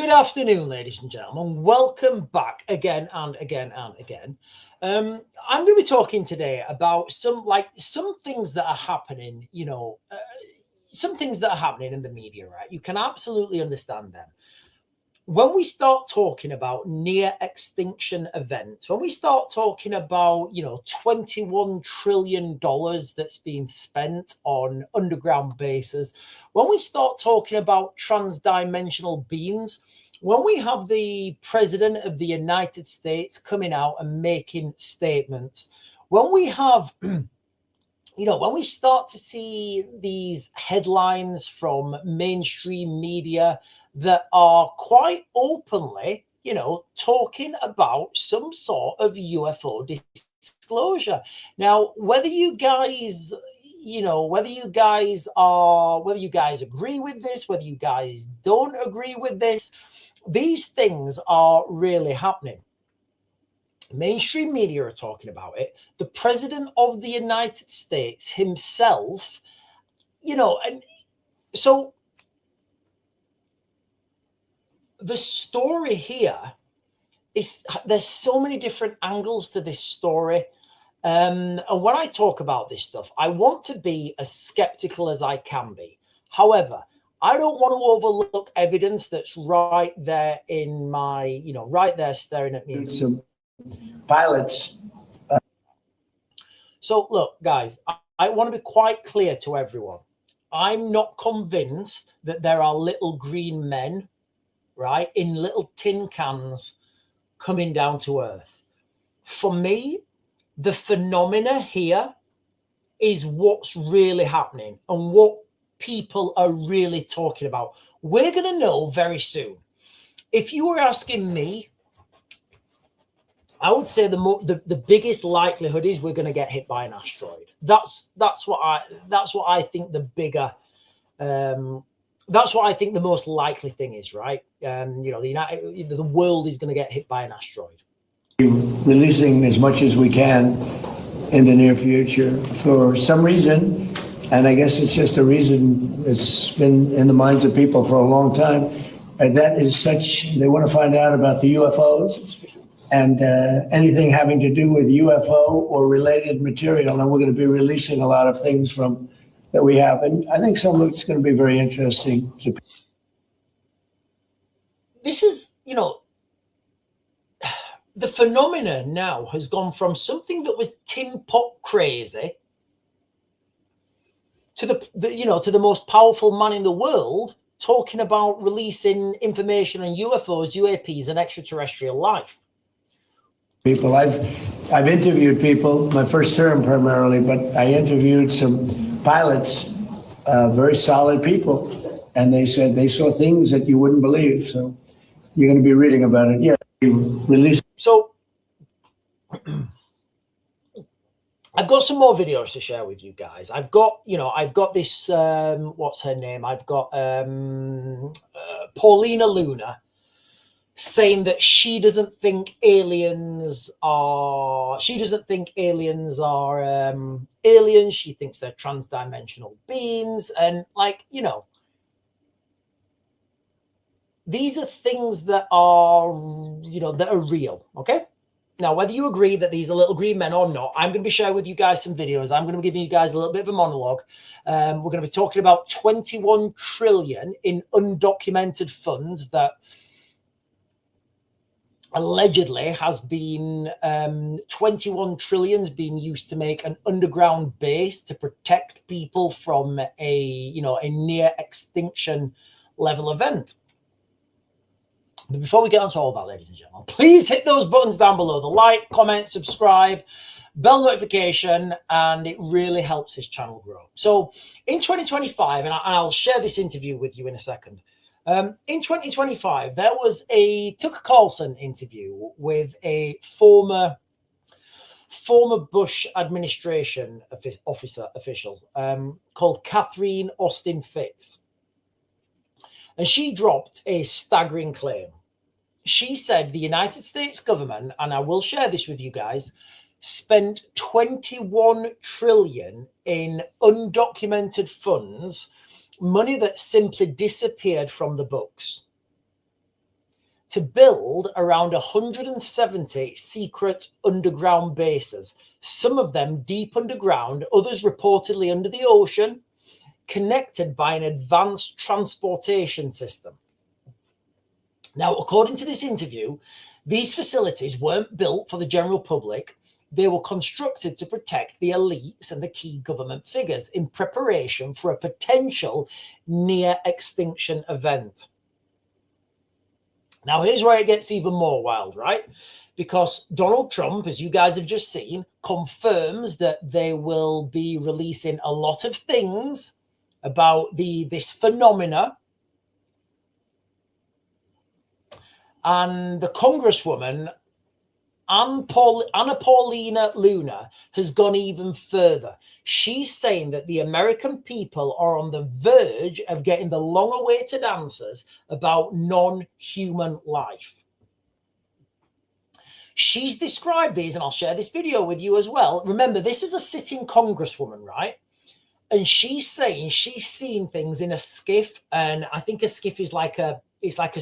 Good afternoon, ladies and gentlemen. Welcome back again and again and again. I'm going to be talking today about some things that are happening, some things that are happening in the media, right? You can absolutely understand them. When we start talking about near extinction events, when we start talking about, $21 trillion that's being spent on underground bases, when we start talking about transdimensional beings, when we have the president of the United States coming out and making statements, when we have when we start to see these headlines from mainstream media that are quite openly, talking about some sort of UFO disclosure. Now, whether you guys agree with this, whether you guys don't agree with this, these things are really happening. Mainstream media are talking about it. The president of the United States himself, and so the story here is there's so many different angles to this story. And when I talk about this stuff, I want to be as skeptical as I can be. However, I don't want to overlook evidence that's right there in my, right there staring at me. Some pilots. So look, guys, I want to be quite clear to everyone. I'm not convinced that there are little green men, right, in little tin cans coming down to Earth. For me, the phenomena here is what's really happening and what people are really talking about. We're going to know very soon. If you were asking me, I would say the biggest likelihood is we're going to get hit by an asteroid. That's what I think the bigger that's what I think the most likely thing is, right? The world is going to get hit by an asteroid. Releasing as much as we can in the near future for some reason, and I guess it's just a reason that's been in the minds of people for a long time, and that is such, they want to find out about the UFOs and anything having to do with UFO or related material, and we're going to be releasing a lot of things from that we have, and I think some of it's going to be very interesting to people. This is, the phenomenon now has gone from something that was tin pot crazy to the most powerful man in the world talking about releasing information on UFOs, UAPs, and extraterrestrial life. People, I've interviewed people, my first term primarily, but I interviewed some pilots, very solid people, and they said they saw things that you wouldn't believe. So you're going to be reading about it. Yeah, release. So I've got some more videos to share with you guys. I've got this, what's her name? I've got Paulina Luna saying that she doesn't think aliens are aliens. She thinks they're transdimensional beings. And these are things that are, that are real. Okay. Now, whether you agree that these are little green men or not, I'm going to be sharing with you guys some videos. I'm going to be giving you guys a little bit of a monologue. We're going to be talking about 21 trillion in undocumented funds that allegedly has been 21 trillion being used to make an underground base to protect people from a near extinction level event. But before we get onto all that, ladies and gentlemen, please hit those buttons down below, the like, comment, subscribe, bell notification, and it really helps this channel grow. So in 2025, and I'll share this interview with you in a second. In 2025, there was a Tucker Carlson interview with a former Bush administration official called Catherine Austin Fitz. And she dropped a staggering claim. She said the United States government, and I will share this with you guys, spent 21 trillion in undocumented funds, money that simply disappeared from the books. to build around 170 secret underground bases, some of them deep underground, others reportedly under the ocean, connected by an advanced transportation system. Now, according to this interview, these facilities weren't built for the general public. They were constructed to protect the elites and the key government figures in preparation for a potential near extinction event. Now, here's where it gets even more wild, right? Because Donald Trump, as you guys have just seen, confirms that they will be releasing a lot of things about this phenomena. And the Congresswoman, Anna Paulina Luna, has gone even further. She's saying that the American people are on the verge of getting the long-awaited answers about non-human life. She's described these, and I'll share this video with you as well. Remember, this is a sitting Congresswoman, right? And she's saying she's seen things in a skiff, and I think a skiff is like a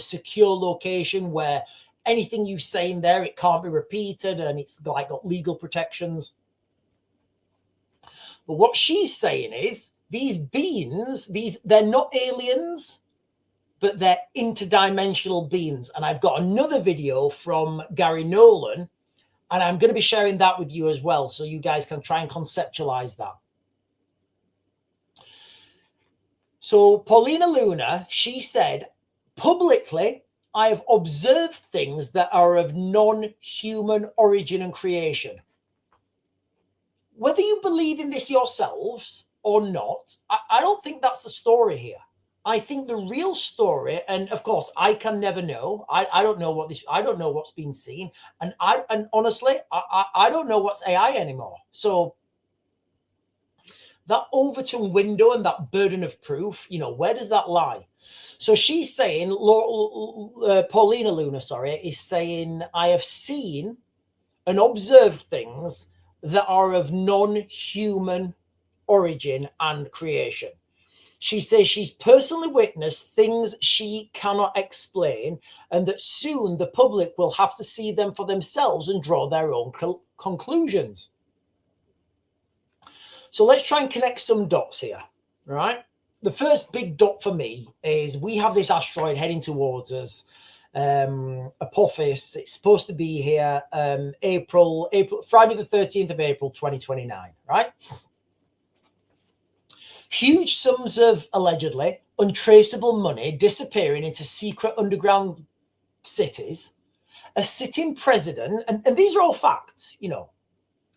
secure location where anything you say in there, it can't be repeated, and it's like got legal protections. But what she's saying is these beings, they're not aliens, but they're interdimensional beings. And I've got another video from Gary Nolan, and I'm going to be sharing that with you as well, so you guys can try and conceptualize that. So Paulina Luna, she said, publicly, I have observed things that are of non-human origin and creation. Whether you believe in this yourselves or not, I don't think that's the story here. I think the real story, and of course, I can never know. I don't know what's been seen, and honestly, I don't know what's AI anymore. So that Overton window and that burden of proof, where does that lie? So she's saying, Paulina Luna, is saying, I have seen and observed things that are of non-human origin and creation. She says she's personally witnessed things she cannot explain, and that soon the public will have to see them for themselves and draw their own conclusions. So let's try and connect some dots here, right? The first big dot for me is we have this asteroid heading towards us, Apophis. It's supposed to be here Friday the 13th of April, 2029, right? Huge sums of allegedly untraceable money disappearing into secret underground cities, a sitting president, and these are all facts,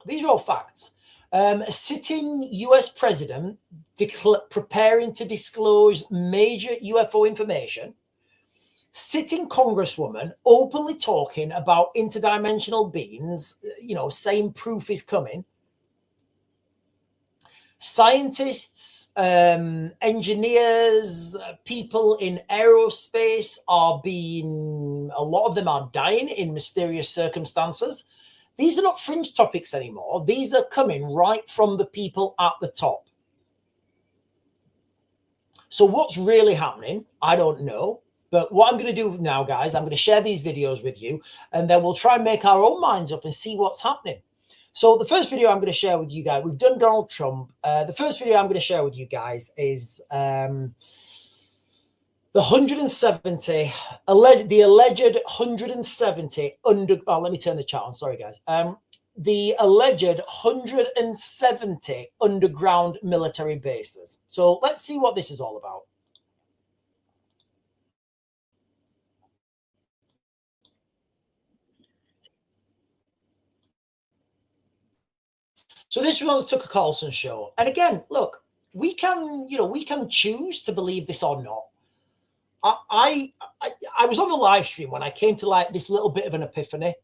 these are all facts. A sitting US president preparing to disclose major UFO information, sitting congresswoman openly talking about interdimensional beings, saying proof is coming. Scientists, engineers, people in aerospace a lot of them are dying in mysterious circumstances. These are not fringe topics anymore. These are coming right from the people at the top. So what's really happening? I don't know. But what I'm going to do now, guys, I'm going to share these videos with you, and then we'll try and make our own minds up and see what's happening. So the first video I'm going to share with you guys, we've done Donald Trump. The first video I'm going to share with you guys is the 170, the alleged 170 let me turn the chat on. Sorry, guys. The alleged 170 underground military bases. So let's see what this is all about. So this was on the Tucker Carlson show. And again, look, we can choose to believe this or not. I was on the live stream when I came to like this little bit of an epiphany,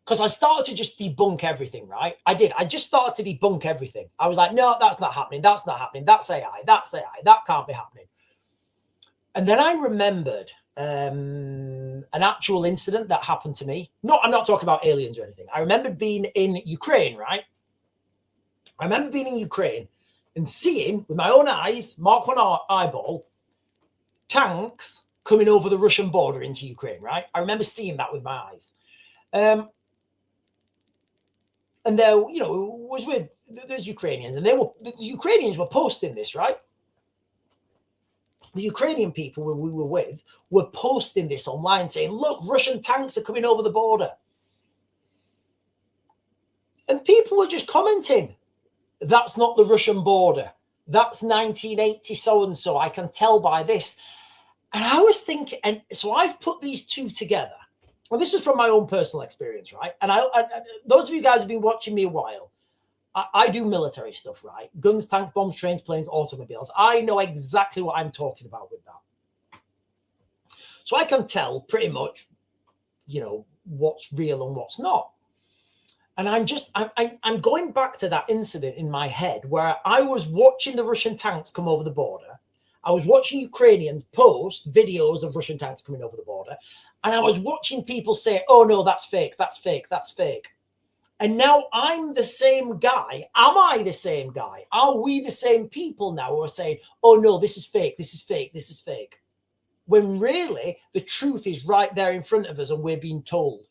because I started to just debunk everything, right? I just started to debunk everything. I was like, no, that's not happening. That's not happening. That's AI. That's AI. That can't be happening. And then I remembered an actual incident that happened to me. I'm not talking about aliens or anything. I remember being in Ukraine, right? I remember being in Ukraine and seeing with my own eyes, mark one eyeball, tanks coming over the Russian border into Ukraine, right? I remember seeing that with my eyes. And there, you know, was with those Ukrainians, and the Ukrainians were posting this, right? The Ukrainian people we were with were posting this online saying, look, Russian tanks are coming over the border. And people were just commenting, that's not the Russian border. That's 1980 so-and-so. I can tell by this. And I was thinking, and so I've put these two together. Well, this is from my own personal experience, right? And those of you guys who have been watching me a while, I do military stuff, right? Guns, tanks, bombs, trains, planes, automobiles. I know exactly what I'm talking about with that. So I can tell pretty much, you know, what's real and what's not. And I'm going back to that incident in my head where I was watching the Russian tanks come over the border. I was watching Ukrainians post videos of Russian tanks coming over the border. And I was watching people say, oh, no, that's fake, that's fake, that's fake. And now I'm the same guy. Am I the same guy? Are we the same people now who are saying, oh, no, this is fake, this is fake, this is fake? When really the truth is right there in front of us and we're being told.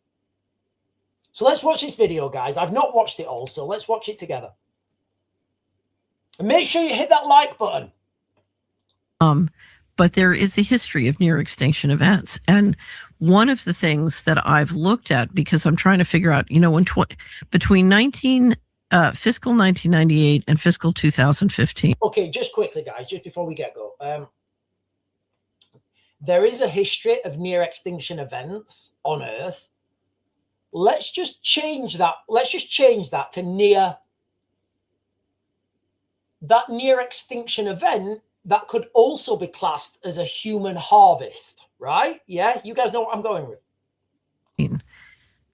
So let's watch this video, guys. I've not watched it all, so let's watch it together. And make sure you hit that like button. But there is a history of near extinction events. And one of the things that I've looked at, because I'm trying to figure out, you know, between fiscal 1998 and fiscal 2015. Okay, just quickly, guys, just before we get go. There is a history of near extinction events on Earth. Let's just change that. Let's just change that to near extinction event that could also be classed as a human harvest, right? Yeah, you guys know what I'm going with.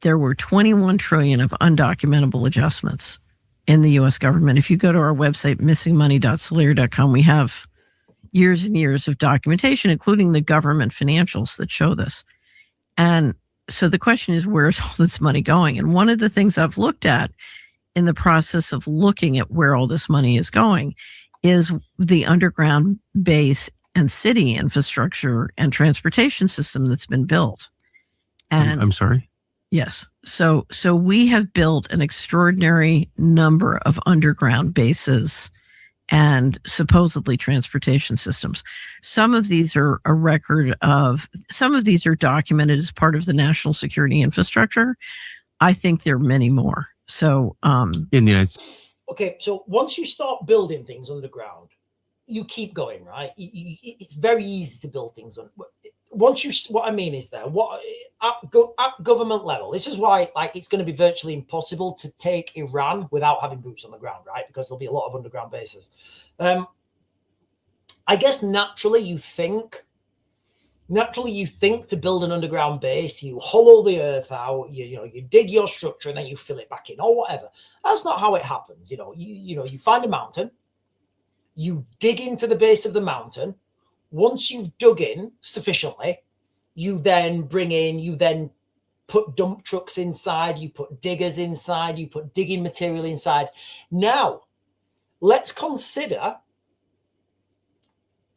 There were 21 trillion of undocumentable adjustments in the U.S. government. If you go to our website, missingmoney.solera.com, we have years and years of documentation, including the government financials that show this. And so the question is, where's all this money going? And one of the things I've looked at in the process of looking at where all this money is going is the underground base and city infrastructure and transportation system that's been built. And I'm sorry? Yes. So we have built an extraordinary number of underground bases and supposedly transportation systems. Some of these are some of these are documented as part of the national security infrastructure. I think there are many more. So in the United States. Okay, so once you start building things underground, you keep going, right? It's very easy to build things on. Once you, what I mean is there, at government level, this is why it's going to be virtually impossible to take Iran without having boots on the ground, right? Because there'll be a lot of underground bases. I guess naturally you think to build an underground base, you hollow the earth out, you dig your structure and then you fill it back in or whatever. That's not how it happens. You find a mountain, you dig into the base of the mountain. Once you've dug in sufficiently, you then put dump trucks inside, you put diggers inside, you put digging material inside. Now, let's consider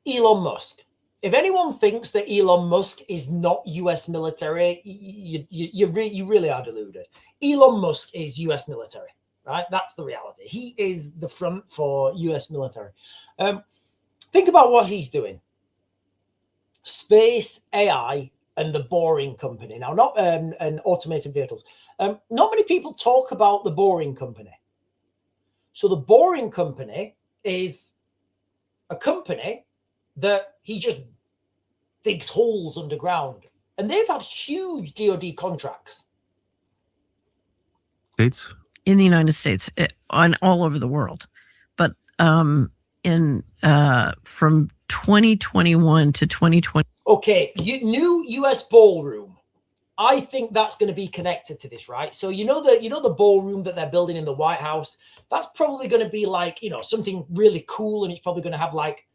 Elon Musk. If anyone thinks that Elon Musk is not US military, you really are deluded. Elon Musk is US military, right? That's the reality. He is the front for US military. Think about what he's doing. Space, AI, and the Boring Company. Now, not and automated vehicles. Not many people talk about the Boring Company. So the Boring Company is a company that he just digs holes underground. And they've had huge DoD contracts. States? In the United States, on all over the world. But from 2021 to 2020. Okay, new US ballroom. I think that's going to be connected to this, right? So you know the ballroom that they're building in the White House. That's probably going to be like something really cool, and it's probably going to have like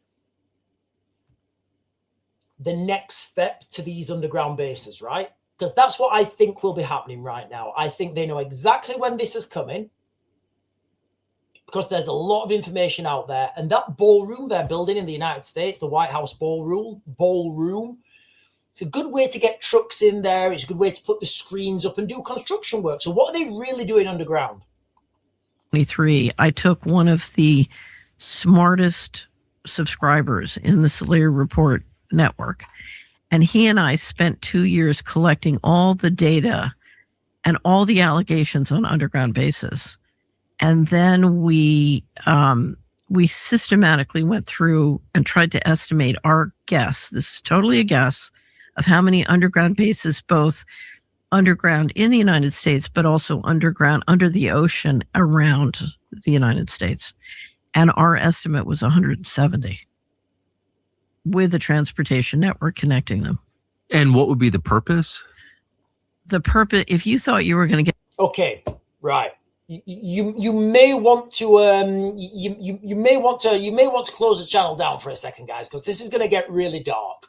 the next step to these underground bases, right? Because that's what I think will be happening right now. I think they know exactly when this is coming, because there's a lot of information out there. And that ballroom they're building in the United States, the White House ballroom, It's a good way to get trucks in there. It's a good way to put the screens up and do construction work. So what are they really doing underground? 23, I took one of the smartest subscribers in the Solari Report network, and he and I spent 2 years collecting all the data and all the allegations on underground bases. And then we systematically went through and tried to estimate our guess. This is totally a guess of how many underground bases, both underground in the United States, but also underground under the ocean around the United States. And our estimate was 170 with a transportation network connecting them. And what would be the purpose? The purpose, if you thought you were going to get... Okay, right. You may want to you may want to close this channel down for a second, guys, because this is going to get really dark.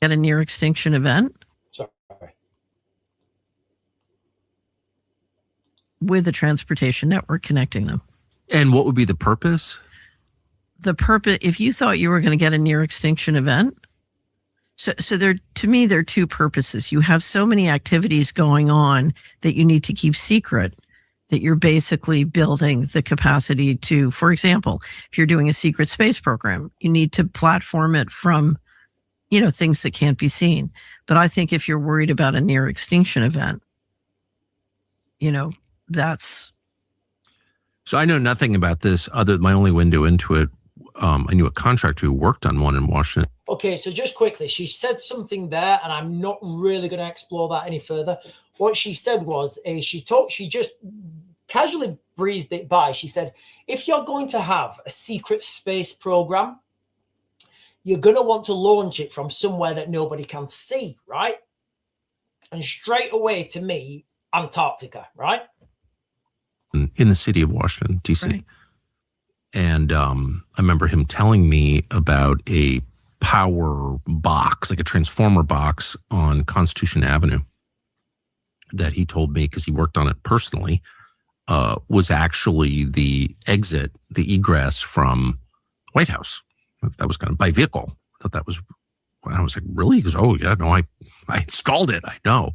At a near extinction event. Sorry. With a transportation network connecting them. And what would be the purpose? The purpose, if you thought you were going to get a near extinction event, so there, to me, there are two purposes. You have so many activities going on that you need to keep secret, that you're basically building the capacity to, for example, if you're doing a secret space program, you need to platform it from, things that can't be seen. But I think if you're worried about a near extinction event, that's... So I know nothing about this other than my only window into it. I knew a contractor who worked on one in Washington. Okay, so just quickly, she said something there, and I'm not really going to explore that any further. What she said was, she just casually breezed it by. She said, if you're going to have a secret space program, you're going to want to launch it from somewhere that nobody can see, right? And straight away, to me, Antarctica, right? In the city of Washington, D.C. Right. And I remember him telling me about a power box, like a transformer box on Constitution Avenue that he told me, because he worked on it personally, was actually the exit, the egress from White House. That was kind of by vehicle. I thought that was, I was like, really? He goes, oh yeah, no, I installed it. I know.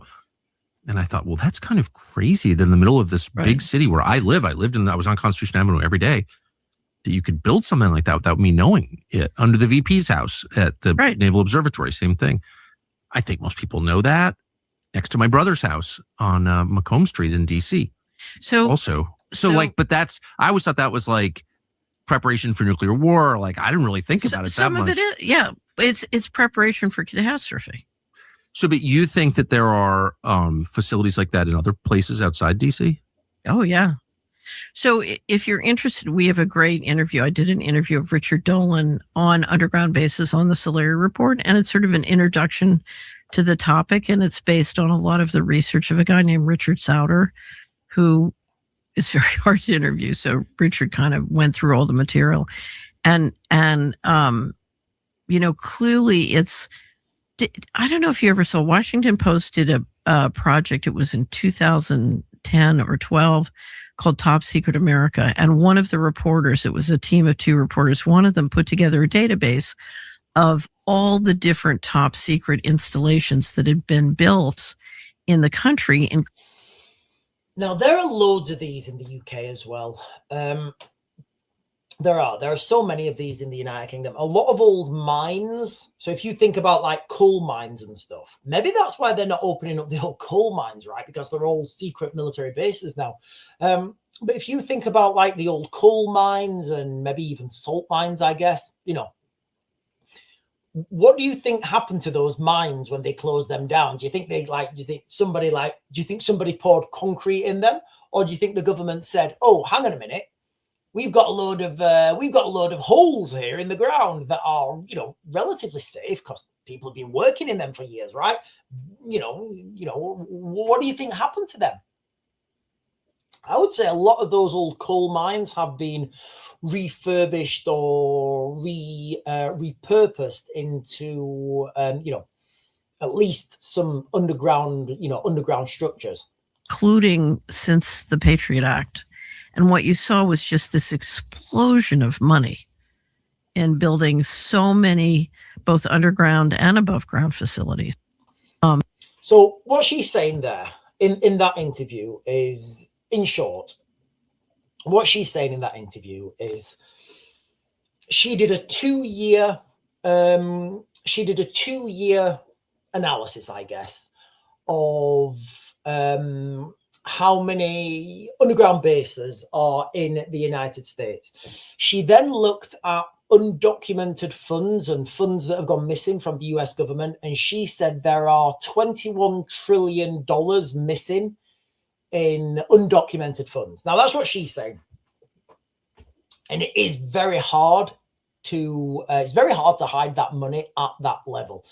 And I thought, well, that's kind of crazy that in the middle of this big city where I live, I was on Constitution Avenue every day, that you could build something like that without me knowing it, under the VP's house at the Naval Observatory, same thing. I think most people know that, next to my brother's house on Macomb Street in DC. But that's, I always thought that was like preparation for nuclear war. Like, I didn't really think about it that much. Some of it is, it's preparation for catastrophe. So, but you think that there are facilities like that in other places outside DC? Oh, yeah. So if you're interested, we have a great interview. I did an interview of Richard Dolan on underground bases on the Solari Report, and it's sort of an introduction to the topic, and it's based on a lot of the research of a guy named Richard Sauter, who is very hard to interview. So Richard kind of went through all the material, and clearly it's, I don't know if you ever saw, Washington Post did a project, it was in 2010 or 12, called Top Secret America. And one of the reporters, it was a team of 2 reporters, one of them put together a database of all the different top secret installations that had been built in the country. Now, there are loads of these in the UK as well. There are so many of these in the United Kingdom. A lot of old mines. So if you think about like coal mines and stuff, maybe that's why they're not opening up the old coal mines, right? Because they're all secret military bases now. But if you think about like the old coal mines and maybe even salt mines, I guess, what do you think happened to those mines when they closed them down? Do you think somebody poured concrete in them? Or do you think the government said, oh, hang on a minute, we've got a load of holes here in the ground that are, relatively safe because people have been working in them for years, right? What do you think happened to them? I would say a lot of those old coal mines have been refurbished or repurposed into, at least some underground structures. Including since the Patriot Act. And what you saw was just this explosion of money in building so many both underground and above ground facilities. So what she's saying there in that interview is, in short, what she's saying in that interview is she did a 2-year analysis, I guess, of how many underground bases are in the United States. She then looked at undocumented funds and funds that have gone missing from the US government, and she said there are $21 trillion missing in undocumented funds. Now, that's what she's saying. And it is very hard to hide that money at that level.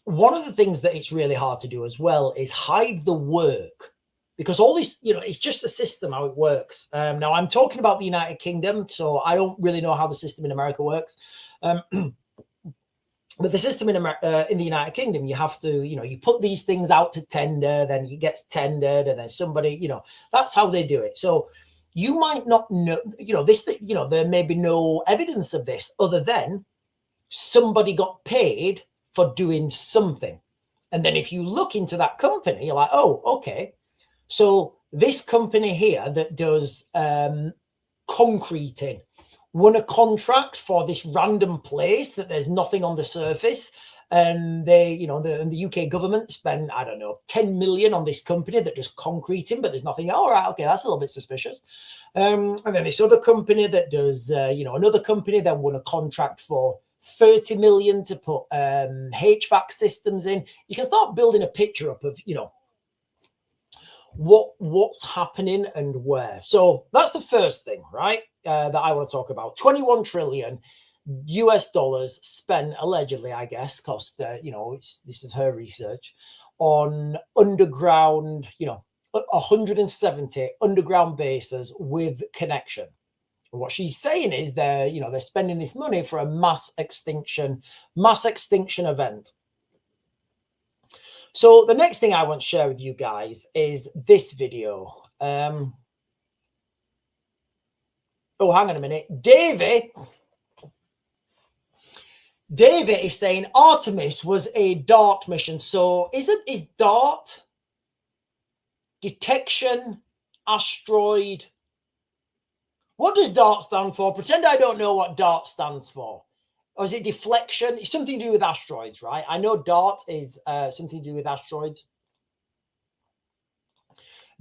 One of the things that it's really hard to do as well is hide the work, because all this, it's just the system, how it works. Now, I'm talking about the United Kingdom, so I don't really know how the system in America works. But the system in the United Kingdom, you have to, you put these things out to tender, then it gets tendered, and then somebody, that's how they do it. So you might not know, there may be no evidence of this other than somebody got paid for doing something. And then if you look into that company, you're like, oh, okay. So this company here that does concreting won a contract for this random place that there's nothing on the surface. And they, the UK government spent, I don't know, 10 million on this company that does concreting, but there's nothing. All right, okay, that's a little bit suspicious. And then this other company that does, another company then won a contract for 30 million to put HVAC systems in. You can start building a picture up of, what's happening and where. So that's the first thing, right? That I want to talk about. 21 trillion US dollars spent allegedly, I guess, cost, this is her research, on underground, 170 underground bases with connection. And what she's saying is they're spending this money for a mass extinction event. So the next thing I want to share with you guys is this video. Oh, hang on a minute. David is saying Artemis was a DART mission. So is DART detection asteroid? What does DART stand for? Pretend I don't know what DART stands for. Or is it deflection? It's something to do with asteroids, right? I know DART is something to do with asteroids.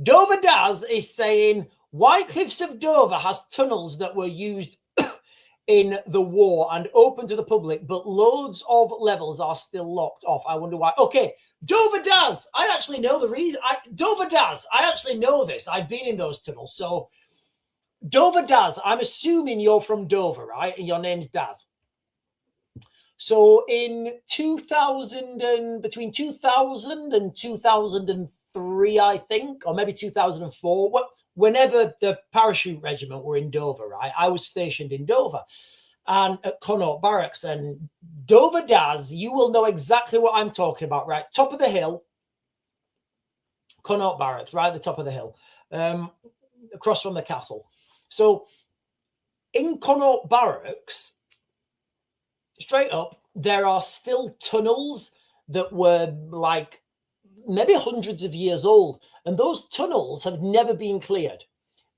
Dover Daz is saying White Cliffs of Dover has tunnels that were used in the war and open to the public, but loads of levels are still locked off. I wonder why. Okay, Dover Daz, I actually know the reason. Dover Daz, I actually know this. I've been in those tunnels. So Dover Daz, I'm assuming you're from Dover, right? And your name's Daz. So in between 2000 and 2003, I think, or maybe 2004, whenever the parachute regiment were in Dover, right? I was stationed in Dover and at Connaught Barracks. And Dover Daz, you will know exactly what I'm talking about, right? Top of the hill, Connaught Barracks, right at the top of the hill, across from the castle. So in Connaught Barracks, straight up, there are still tunnels that were like maybe hundreds of years old. And those tunnels have never been cleared.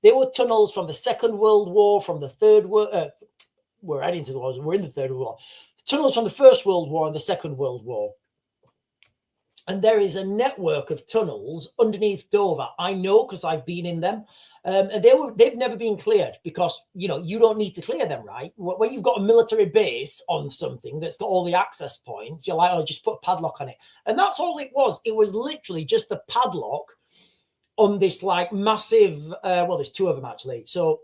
They were tunnels from the Second World War, from the Third World we're heading to the wars. We're in the Third World War. Tunnels from the First World War and the Second World War. And there is a network of tunnels underneath Dover. I know because I've been in them. And they've never been cleared because, you don't need to clear them, right? When you've got a military base on something that's got all the access points, you're like, oh, just put a padlock on it. And that's all it was. It was literally just a padlock on this like massive, there's two of them actually. So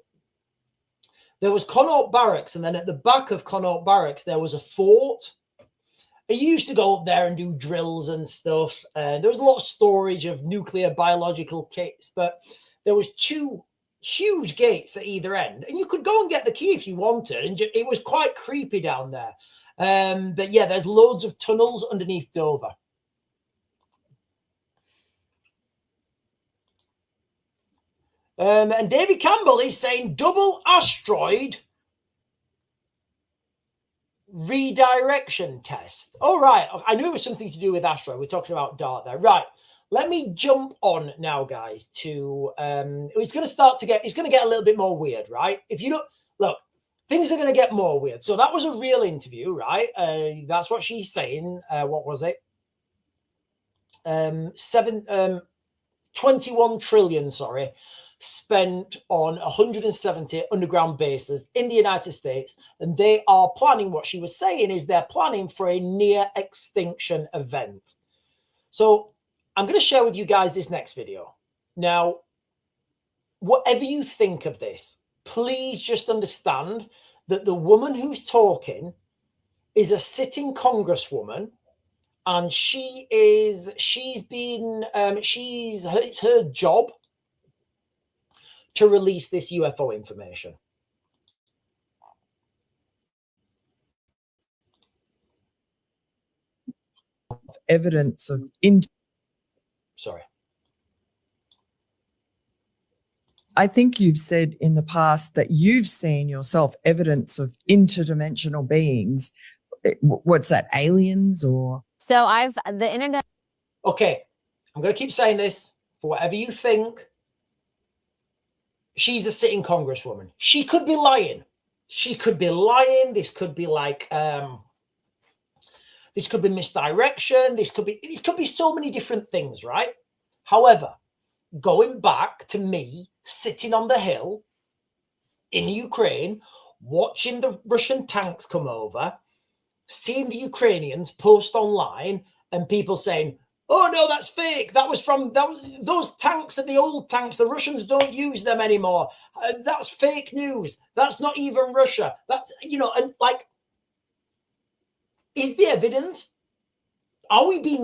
there was Connaught Barracks, and then at the back of Connaught Barracks, there was a fort. I used to go up there and do drills and stuff. And there was a lot of storage of nuclear biological kits, but there was two huge gates at either end. And you could go and get the key if you wanted. And it was quite creepy down there. But yeah, there's loads of tunnels underneath Dover. And David Campbell is saying double asteroid redirection test. All right. I knew it was something to do with Astro. We're talking about DART there. Right. Let me jump on now, guys, to it's going to get a little bit more weird, right? If you look, things are going to get more weird. So that was a real interview, right? That's what she's saying. What was it? 21 trillion, spent on 170 underground bases in the United States. And they are planning, what she was saying is they're planning for a near extinction event. So I'm going to share with you guys this next video. Now, whatever you think of this, please just understand that the woman who's talking is a sitting congresswoman, and it's her job to release this UFO information. Evidence of I think you've said in the past that you've seen yourself evidence of interdimensional beings. What's that, aliens or? So the internet. Okay, I'm going to keep saying this. For whatever you think, she's a sitting congresswoman. She could be lying. She could be lying. This could be like, this could be misdirection. It could be so many different things, right? However, going back to me sitting on the hill in Ukraine, watching the Russian tanks come over, seeing the Ukrainians post online and people saying, oh no, that's fake. Those tanks are the old tanks. The Russians don't use them anymore. That's fake news. That's not even Russia. That's, and like, is the evidence? Are we being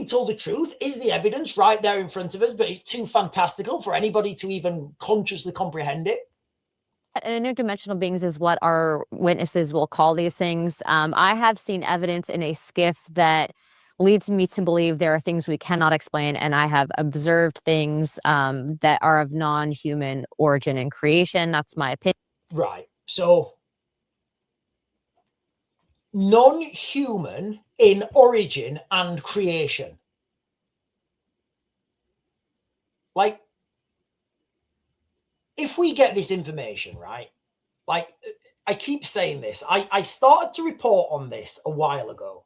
told the truth? Is the evidence right there in front of us, but it's too fantastical for anybody to even consciously comprehend it? Interdimensional beings is what our witnesses will call these things. I have seen evidence in a skiff that leads me to believe there are things we cannot explain, and I have observed things that are of non-human origin and creation. That's my opinion. Right. So non-human in origin and creation. Like, if we get this information, right? Like, I keep saying this. I started to report on this a while ago.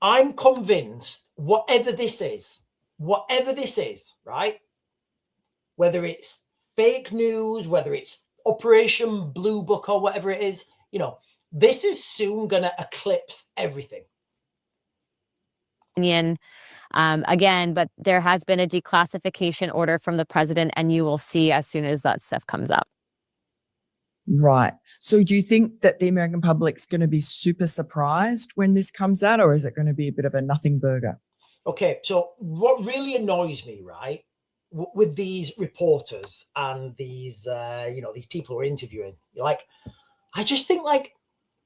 I'm convinced whatever this is, right? Whether it's fake news, whether it's Operation Blue Book or whatever it is, this is soon going to eclipse everything. Again, but there has been a declassification order from the president, and you will see as soon as that stuff comes up. Right. So do you think that the American public's going to be super surprised when this comes out, or is it going to be a bit of a nothing burger? Okay. So what really annoys me, right, with these reporters and these, these people who are interviewing, I just think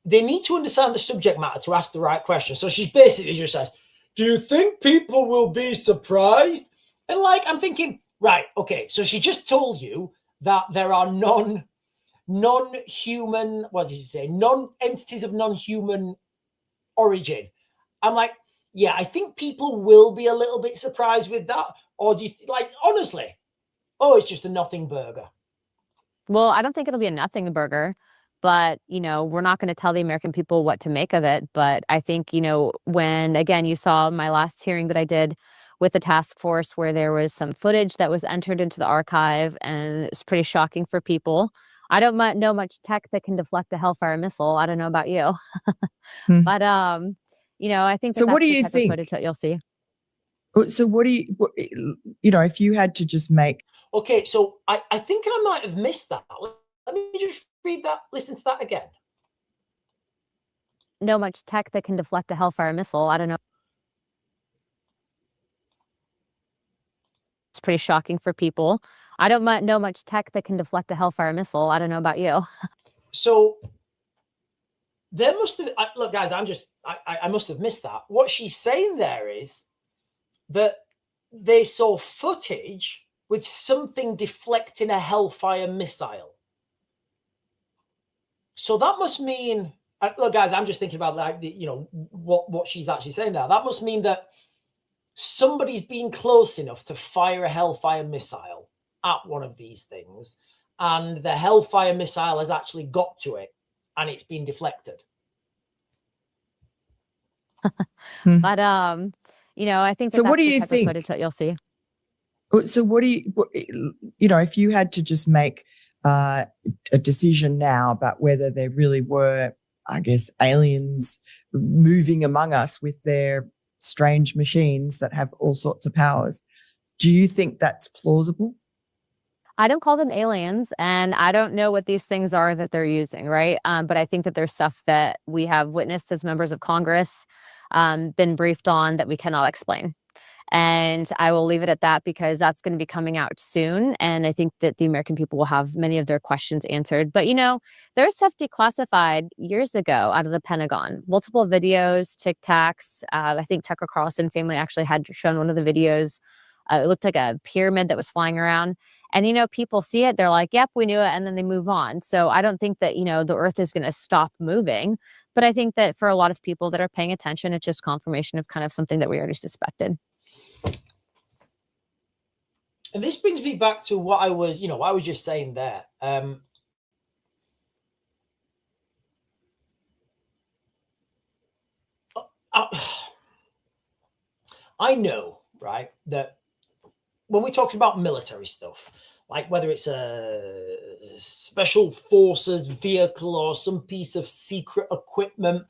they need to understand the subject matter to ask the right question. So she's basically just says, do you think people will be surprised? And I'm thinking, right, okay, so she just told you that there are non-human, what did she say? Non-entities of non-human origin. I'm like, yeah, I think people will be a little bit surprised with that. Or do you, honestly, it's just a nothing burger. Well, I don't think it'll be a nothing burger. But, we're not going to tell the American people what to make of it. But I think, when, again, you saw my last hearing that I did with the task force where there was some footage that was entered into the archive, and it's pretty shocking for people. I don't know much tech that can deflect a Hellfire missile. I don't know about you. But, I think so. What do you think? Footage that you'll see. So what do you, if you had to just make. Okay, so I think I might have missed that. Let me just read that, listen to that again. Know much tech that can deflect a Hellfire missile. I don't know. It's pretty shocking for people. I don't know much tech that can deflect a Hellfire missile. I don't know about you. So there must have, look, guys, I must have missed that. What she's saying there is that they saw footage with something deflecting a Hellfire missile. So that must mean look, guys, I'm just thinking about like what she's actually saying there. That must mean that somebody's been close enough to fire a Hellfire missile at one of these things, and the Hellfire missile has actually got to it, and it's been deflected. But I think So that's what do the you type think? of footage that you'll see. So what do you if you had to just make a decision now about whether there really were, I guess, aliens moving among us with their strange machines that have all sorts of powers, do you think that's plausible? I don't call them aliens, and I don't know what these things are that they're using, right? But I think that there's stuff that we have witnessed as members of Congress, been briefed on that we cannot explain. And I will leave it at that because that's going to be coming out soon. And I think that the American people will have many of their questions answered. But, there's stuff declassified years ago out of the Pentagon, multiple videos, Tic Tacs. I think Tucker Carlson family actually had shown one of the videos. It looked like a pyramid that was flying around. And, people see it. They're like, yep, we knew it. And then they move on. So I don't think that, the earth is going to stop moving. But I think that for a lot of people that are paying attention, it's just confirmation of kind of something that we already suspected. And this brings me back to what I was just saying there. I know, right, that when we talk about military stuff, like whether it's a special forces vehicle or some piece of secret equipment,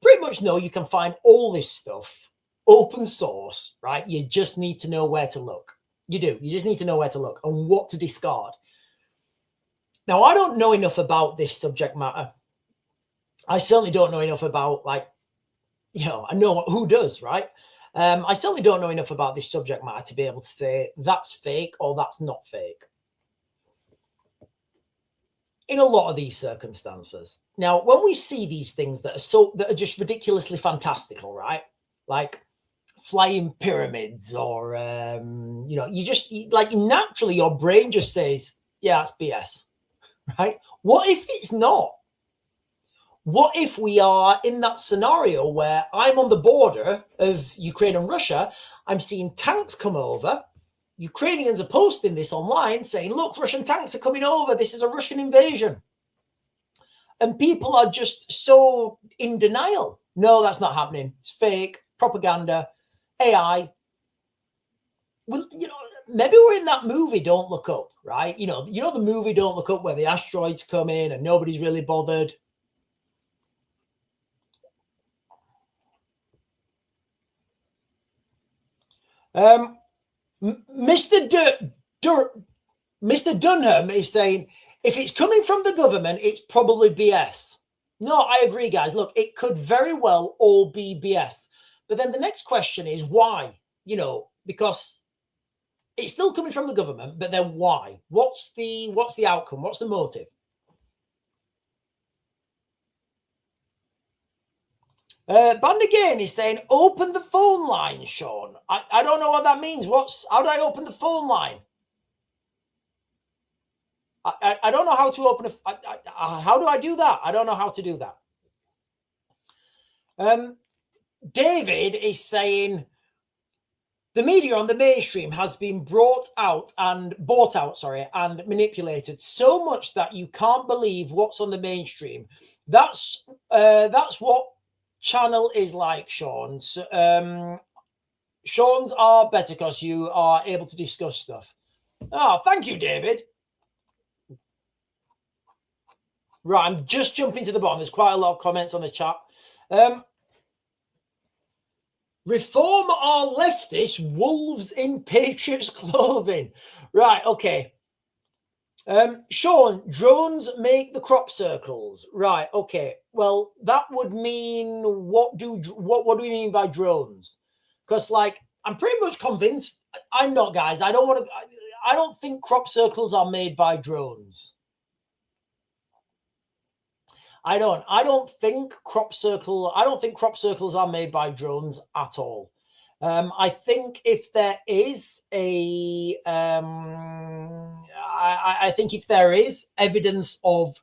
pretty much know you can find all this stuff open source, right? You just need to know where to look. You do. You just need to know where to look and what to discard. Now, I don't know enough about this subject matter. I certainly don't know enough about, I know who does, right? I certainly don't know enough about this subject matter to be able to say that's fake or that's not fake. In a lot of these circumstances. Now, when we see these things that are just ridiculously fantastical, right? Like flying pyramids or, you just naturally your brain just says, yeah, that's BS, right? What if it's not? What if we are in that scenario where I'm on the border of Ukraine and Russia, I'm seeing tanks come over, Ukrainians are posting this online saying, look, Russian tanks are coming over, this is a Russian invasion. And people are just so in denial. No, that's not happening. It's fake, propaganda, AI. Well, maybe we're in that movie, Don't Look Up, right? The movie Don't Look Up where the asteroids come in and nobody's really bothered. Mr. Dunham is saying, if it's coming from the government, it's probably BS. No, I agree, guys. Look, it could very well all be BS. But then the next question is why? Because it's still coming from the government, but then why? What's the outcome? What's the motive? Band again is saying, open the phone line, Sean. I don't know what that means. How do I open the phone line? I don't know how to open how do I do that? I don't know how to do that. David is saying the media on the mainstream has been bought out and manipulated so much that you can't believe what's on the mainstream. That's what channel is like, Sean. Sean's are better because you are able to discuss stuff. Oh, thank you, David. Right, I'm just jumping to the bottom. There's quite a lot of comments on the chat. Reform are leftist wolves in Patriots clothing. Right, okay. Sean, drones make the crop circles. Right, okay. Well, that would mean what do we mean by drones? Because I'm pretty much convinced. I'm not, guys. I don't think crop circles are made by drones. I don't think crop circles are made by drones at all. I think if there is I think if there is evidence of,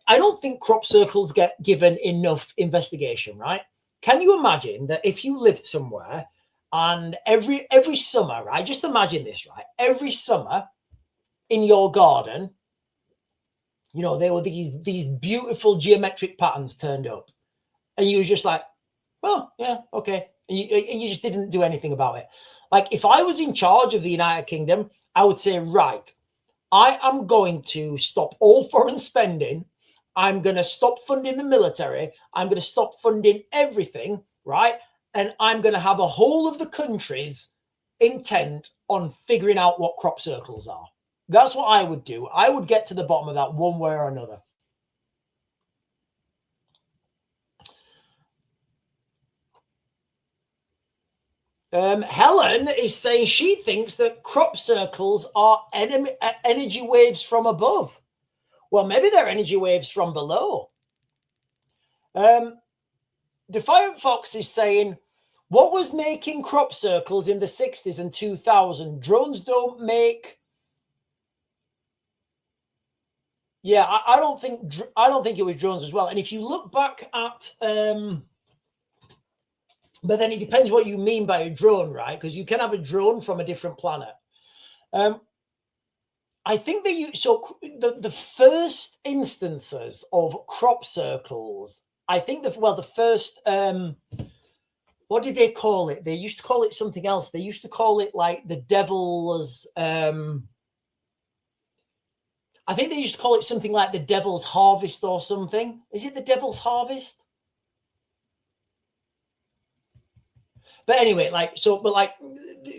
I don't think crop circles get given enough investigation, right? Can you imagine that if you lived somewhere and every summer, right? Just imagine this, right? Every summer in your garden, you know, there were these beautiful geometric patterns turned up, and you were just like, oh yeah, okay, and you just didn't do anything about it. Like if I was in charge of the United Kingdom, I would say, right, I am going to stop all foreign spending. I'm going to stop funding the military. I'm going to stop funding everything, right? And I'm going to have a whole of the country's intent on figuring out what crop circles are. That's what I would do. I would get to the bottom of that one way or another. Helen is saying she thinks that crop circles are energy waves from above. Well, maybe they're energy waves from below. Defiant Fox is saying, what was making crop circles in the 60s and 2000s? Drones don't make. Yeah, I don't think it was drones as well. And if you look back at, but then it depends what you mean by a drone, right? Because you can have a drone from a different planet. I think that the first instances of crop circles, I think the first, what did they call it? They used to call it something else. They used to call it like the devil's, I think they used to call it something like the devil's harvest or something. Is it the devil's harvest? But anyway,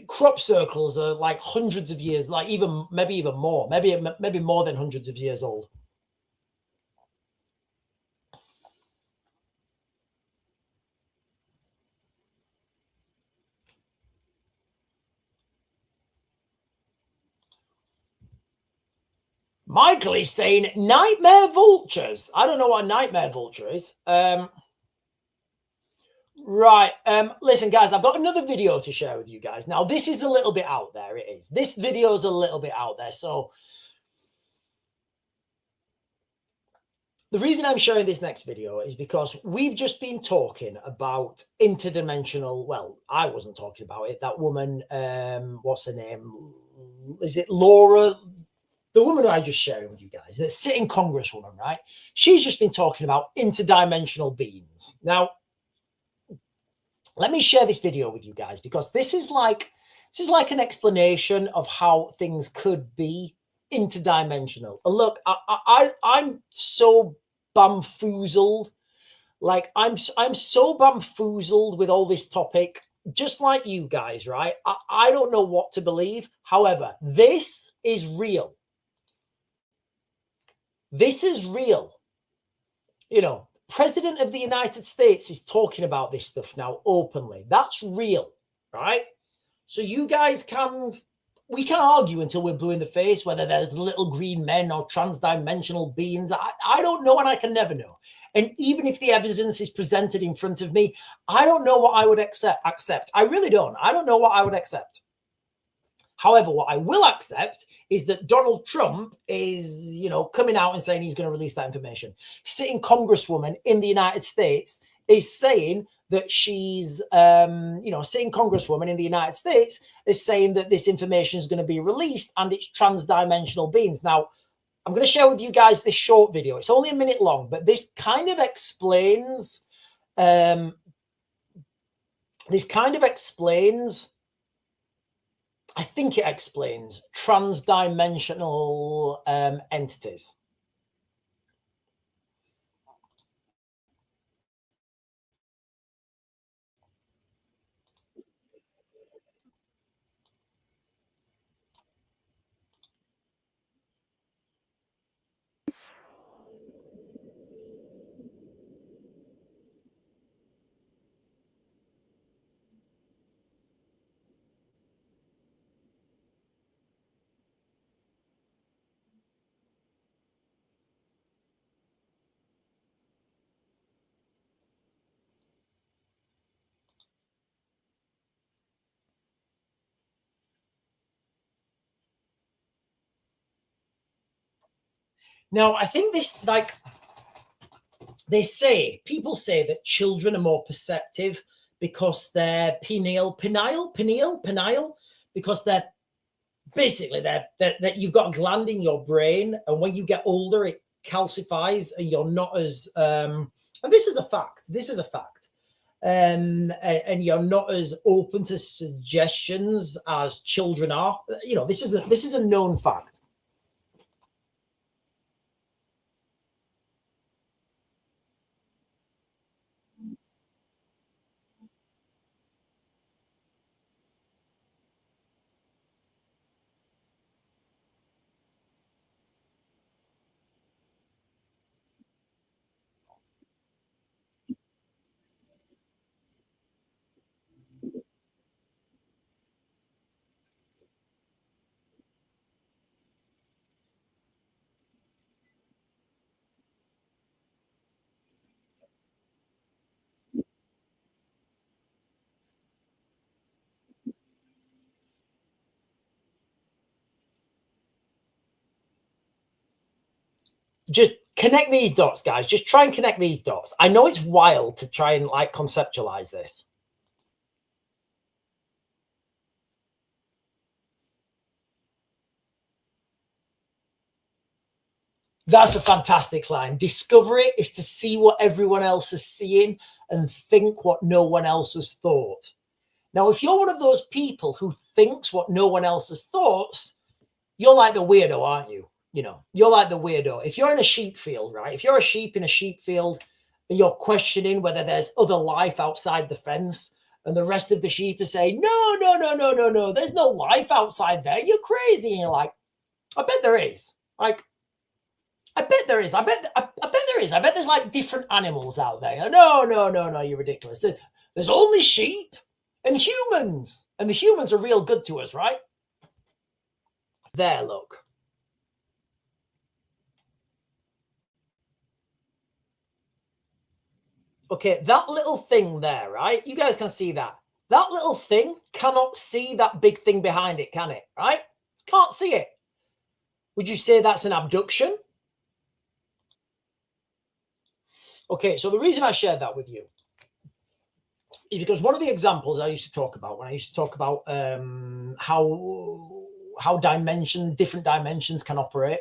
crop circles are like hundreds of years, like maybe even more, maybe more than hundreds of years old. Michael is saying nightmare vultures. I don't know what a nightmare vulture is. Right. Listen, guys, I've got another video to share with you guys. Now, this is a little bit out there. It is. This video is a little bit out there. So the reason I'm sharing this next video is because we've just been talking about interdimensional. Well, I wasn't talking about it. That woman, what's her name? Is it Laura? The woman I just sharing with you guys, the sitting congresswoman, right? She's just been talking about interdimensional beings. Now, let me share this video with you guys because this is like an explanation of how things could be interdimensional. And look, I'm so bamfoozled. Like I'm so bamfoozled with all this topic, just like you guys, right? I don't know what to believe. However, this is real. This is real. You know, President of the United States is talking about this stuff now openly. That's real, right? So you guys we can argue until we're blue in the face whether there's little green men or transdimensional beings. I don't know, and I can never know. And even if the evidence is presented in front of me, I don't know what I would accept. I really don't. I don't know what I would accept. However, what I will accept is that Donald Trump is, you know, coming out and saying he's going to release that information. Sitting congresswoman in the United States is saying that she's, sitting congresswoman in the United States is saying that this information is going to be released and it's transdimensional beings. Now, I'm going to share with you guys this short video. It's only a minute long, but this kind of explains, I think it explains transdimensional entities. Now, I think this, like, people say that children are more perceptive because they're pineal, because they're basically that you've got a gland in your brain, and when you get older, it calcifies, and you're not as and this is a fact. And you're not as open to suggestions as children are. You know, this is a known fact. Just connect these dots, guys. Just try and connect these dots. I know it's wild to try and like conceptualize this. That's a fantastic line. Discovery is to see what everyone else is seeing and think what no one else has thought. Now, if you're one of those people who thinks what no one else has thought, you're like the weirdo, aren't you? You know, you're like the weirdo. If you're in a sheep field, right? If you're a sheep in a sheep field and you're questioning whether there's other life outside the fence, and the rest of the sheep are saying, no, there's no life outside there. You're crazy. And you're like, I bet there is. Like, I bet there is. I bet there is. I bet there's like different animals out there. No, you're ridiculous. There's only sheep and humans. And the humans are real good to us, right? There, look. Okay, that little thing there, right? You guys can see that. That little thing cannot see that big thing behind it, can it? Right? Can't see it. Would you say that's an abduction? Okay, so the reason I shared that with you is because one of the examples I used to talk about when I used to talk about how different dimensions can operate.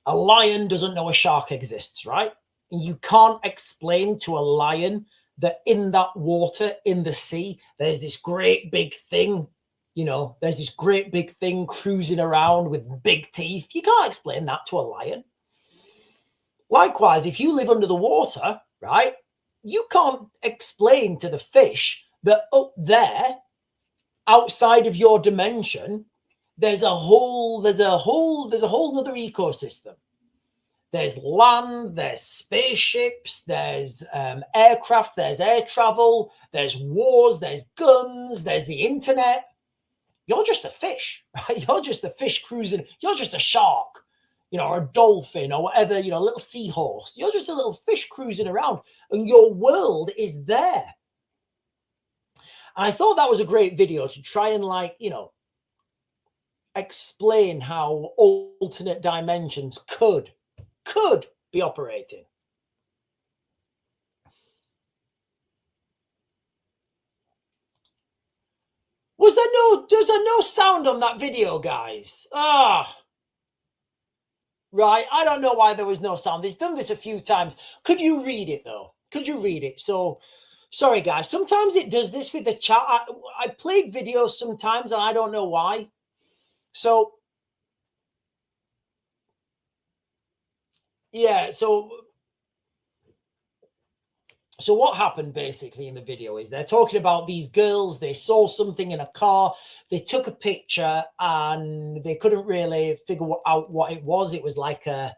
A lion doesn't know a shark exists, right? And you can't explain to a lion that in that water, in the sea, there's this great big thing, you know, there's this great big thing cruising around with big teeth. You can't explain that to a lion. Likewise, if you live under the water, right, you can't explain to the fish that up there, outside of your dimension, there's a whole other ecosystem. There's land, there's spaceships, there's aircraft, there's air travel, there's wars, there's guns, there's the internet. You're just a fish, right? You're just a fish cruising. You're just a shark, you know, or a dolphin or whatever, you know, a little seahorse. You're just a little fish cruising around and your world is there. And I thought that was a great video to try and, like, you know, explain how alternate dimensions could be operating. Was there no sound on that video, guys? Right. I don't know why there was no sound. It's done this a few times. Could you read it though? Could you read it? So sorry, guys. Sometimes it does this with the chat. I played videos sometimes and I don't know why. So yeah, so what happened basically in the video is they're talking about these girls. They saw something in a car. They took a picture and they couldn't really figure out what it was. It was like I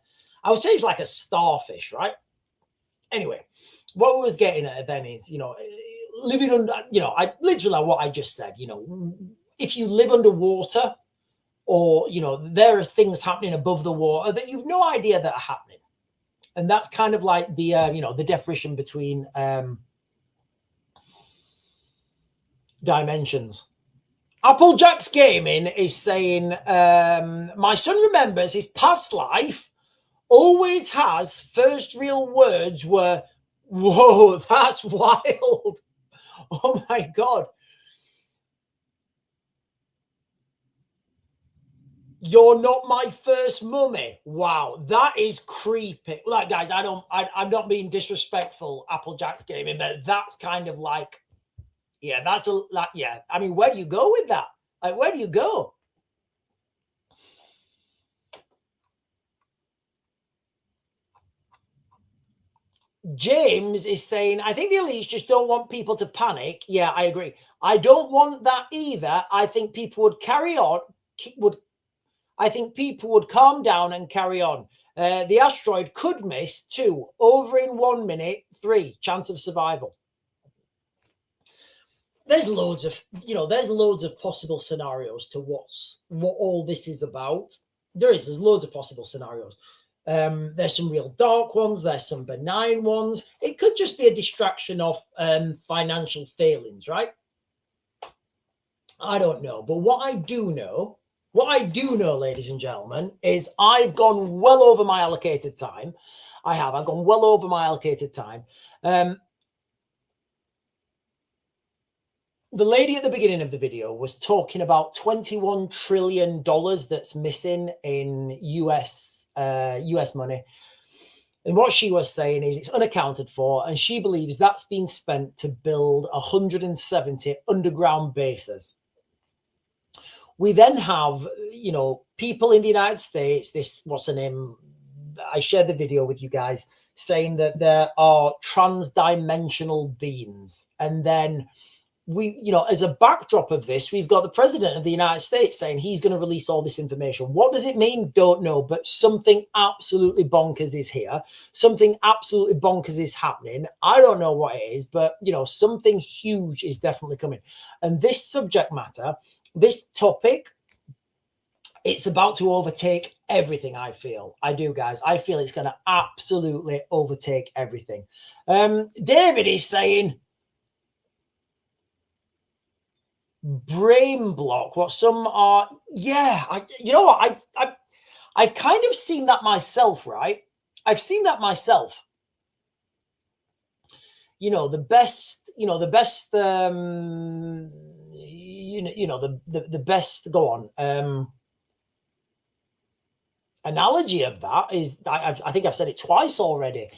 would say it was like a starfish, right? Anyway, what we was getting at then is, you know, living under, you know, I literally what I just said, you know, if you live underwater or, you know, there are things happening above the water that you've no idea that are happening. And that's kind of like the, you know, the definition between dimensions. Applejack's Gaming is saying, my son remembers his past life always has first real words were, whoa, that's wild. Oh my God. You're not my first mummy. Wow, that is creepy. Like, guys, I'm not being disrespectful, Applejack's Gaming, but that's kind of like, yeah, that's a like, yeah. I mean, where do you go with that? Like, where do you go? James is saying, I think the elites just don't want people to panic. Yeah, I agree. I don't want that either. I think people would carry on, I think people would calm down and carry on. The asteroid could miss 2, over in 1 minute, 3, chance of survival. There's loads of, there's loads of possible scenarios to what all this is about. There's loads of possible scenarios. There's some real dark ones. There's some benign ones. It could just be a distraction of financial failings, right? I don't know. But what I do know, ladies and gentlemen, is I've gone well over my allocated time. I've gone well over my allocated time. The lady at the beginning of the video was talking about $21 trillion that's missing in US money. And what she was saying is it's unaccounted for, and she believes that's been spent to build 170 underground bases. We then have, people in the United States, what's her name? I shared the video with you guys saying that there are transdimensional beings. And then as a backdrop of this, we've got the president of the United States saying he's going to release all this information. What does it mean? Don't know, but something absolutely bonkers is here. Something absolutely bonkers is happening. I don't know what it is, but, something huge is definitely coming. And this subject matter, this topic, it's about to overtake everything, I feel. I do, guys. I feel it's going to absolutely overtake everything. David is saying, brain block, what some are, yeah, I've kind of seen that myself, right? I've seen that myself. The best go on analogy of that is, I think I've said it twice already.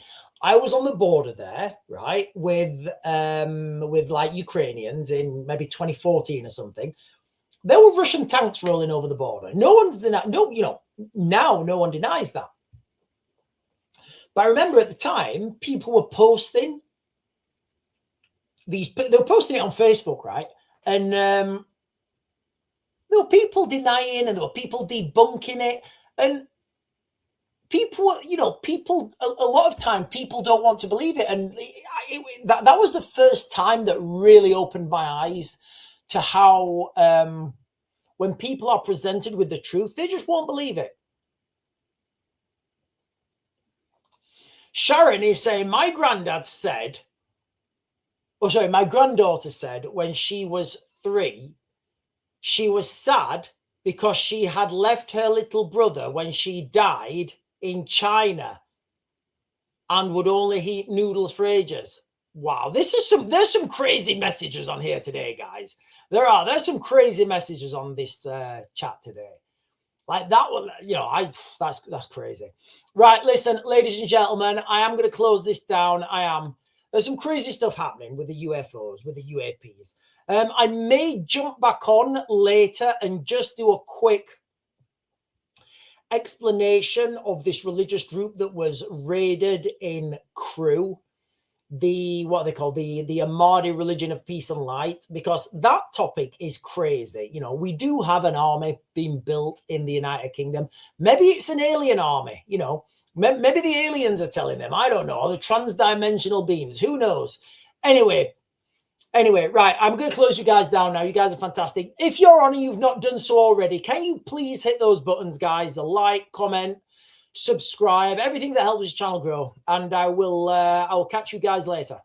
I was on the border there, right, with like Ukrainians in maybe 2014 or something. There were Russian tanks rolling over the border. No one denies that. But I remember at the time, people were posting they were posting it on Facebook, right? And there were people denying, and there were people debunking it, and people, a lot of time, people don't want to believe it. And that was the first time that really opened my eyes to how when people are presented with the truth, they just won't believe it. Sharon is saying, my granddaughter said when she was 3, she was sad because she had left her little brother when she died in China and would only eat noodles for ages. Wow, there's some crazy messages on here today, guys. There's some crazy messages on this chat today. Like that one, that's crazy. Right, listen, ladies and gentlemen, I am going to close this down. There's some crazy stuff happening with the UFOs, with the UAPs. I may jump back on later and just do a quick explanation of this religious group that was raided in Crewe, what they call the Ahmadi religion of peace and light, because that topic is crazy. We do have an army being built in the United Kingdom. Maybe it's an alien army, maybe the aliens are telling them, I don't know, or the transdimensional beings, who knows? Anyway, right, I'm going to close you guys down now. You guys are fantastic. If you're on and you've not done so already, can you please hit those buttons, guys? The like, comment, subscribe, everything that helps this channel grow. And I will catch you guys later.